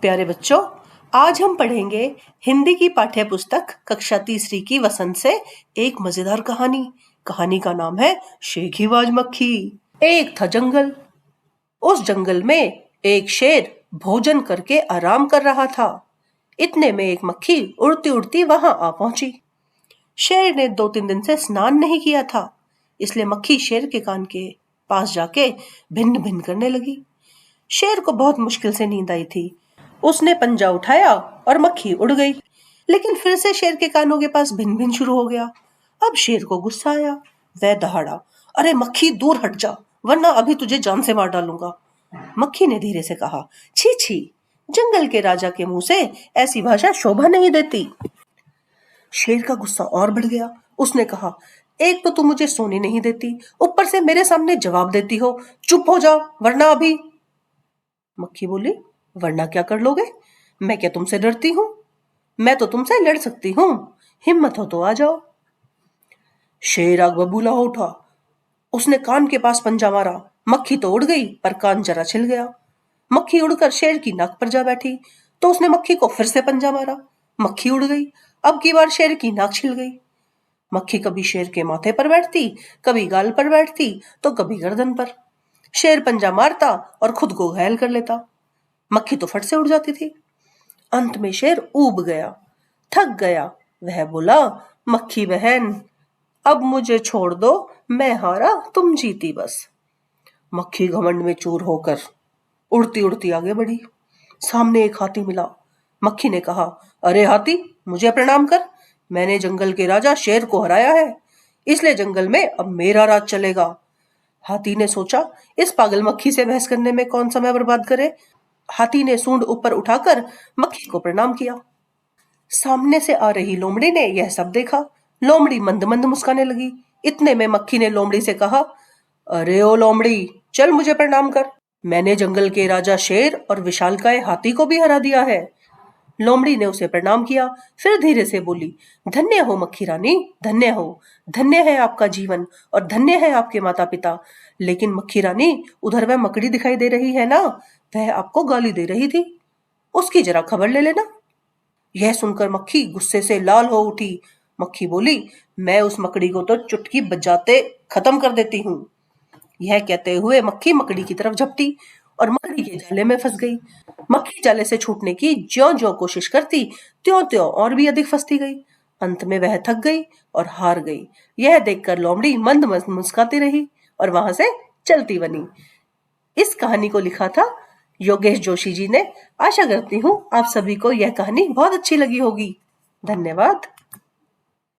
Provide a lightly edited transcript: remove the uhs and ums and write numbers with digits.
प्यारे बच्चों, आज हम पढ़ेंगे हिंदी की पाठ्य पुस्तक कक्षा तीसरी की वसंत से एक मजेदार कहानी। कहानी का नाम है शेखीबाज मक्खी। एक था जंगल। उस जंगल में एक शेर भोजन करके आराम कर रहा था। इतने में एक मक्खी उड़ती उड़ती वहां आ पहुंची। शेर ने 2-3 दिन से स्नान नहीं किया था, इसलिए मक्खी शेर के कान के पास जाके भिन्न भिन्न करने लगी। शेर को बहुत मुश्किल से नींद आई थी। उसने पंजा उठाया और मक्खी उड़ गई। लेकिन फिर से शेर के कानों के पास भिन भिन शुरू हो गया। अब शेर को गुस्सा आया। वह दहाड़ा, अरे मक्खी दूर हट जा, वरना अभी तुझे जान से मार डालूंगा। मक्खी ने धीरे से कहा, छी छी, जंगल के राजा के मुंह से ऐसी भाषा शोभा नहीं देती। शेर का गुस्सा और बढ़ गया। उसने कहा, एक तो तुम मुझे सोने नहीं देती, ऊपर से मेरे सामने जवाब देती हो। चुप हो जाओ, वरना अभी। मक्खी बोली, वरना क्या कर लोगे? मैं क्या तुमसे डरती हूं? मैं तो तुमसे लड़ सकती हूं। हिम्मत हो तो आ जाओ। शेर आग बबूला हो उठा। उसने कान के पास पंजा मारा। मक्खी तो उड़ गई, पर कान जरा छिल गया। मक्खी उड़कर शेर की नाक पर जा बैठी, तो उसने मक्खी को फिर से पंजा मारा। मक्खी उड़ गई। अब की बार शेर की नाक छिल गई। मक्खी कभी शेर के माथे पर बैठती, कभी गाल पर बैठती, तो कभी गर्दन पर। शेर पंजा मारता और खुद को घायल कर लेता। मक्खी तो फट से उड़ जाती थी। अंत में शेर ऊब गया, थक गया। वह बोला, मक्खी बहन, अब मुझे छोड़ दो, मैं हारा तुम जीती बस। मक्खी घमंड में चूर होकर उड़ती उड़ती आगे बढ़ी। सामने एक हाथी मिला। मक्खी ने कहा, अरे हाथी, मुझे प्रणाम कर। मैंने जंगल के राजा शेर को हराया है, इसलिए जंगल में अब मेरा राज चलेगा। हाथी ने सोचा, इस पागल मक्खी से बहस करने में कौन समय बर्बाद करे। हाथी ने सूंड ऊपर उठाकर मक्खी को प्रणाम किया। सामने से आ रही लोमड़ी ने यह सब देखा। लोमड़ी मंद मंद मुस्काने लगी। इतने में मक्खी ने लोमड़ी से कहा, अरे ओ लोमड़ी, चल मुझे प्रणाम कर। मैंने जंगल के राजा शेर और विशालकाय हाथी को भी हरा दिया है। लोमड़ी ने उसे प्रणाम किया, फिर धीरे से बोली, धन्य हो मक्खी रानी, धन्य हो। धन्य है आपका जीवन और धन्य है आपके माता पिता। लेकिन मक्खी रानी, उधर वह मकड़ी दिखाई दे रही है ना, वह आपको गाली दे रही थी, उसकी जरा खबर ले लेना। यह सुनकर मक्खी गुस्से से लाल हो उठी। मक्खी बोली, मैं उस मकड़ी को तो चुटकी बजाते खत्म कर देती हूँ। यह कहते हुए मक्खी मकड़ी की तरफ झपटी और मकड़ी के जाले में फंस गई। मक्खी जाले से छूटने की ज्यों-ज्यों कोशिश करती, त्यों-त्यों और भी अधिक फंसती गई। अंत में वह थक गई और हार गई। यह देखकर लोमड़ी मंद मंद मुस्कुराती रही और वहां से चलती बनी। इस कहानी को लिखा था योगेश जोशी जी ने। आशा करती हूँ आप सभी को यह कहानी बहुत अच्छी लगी होगी। धन्यवाद।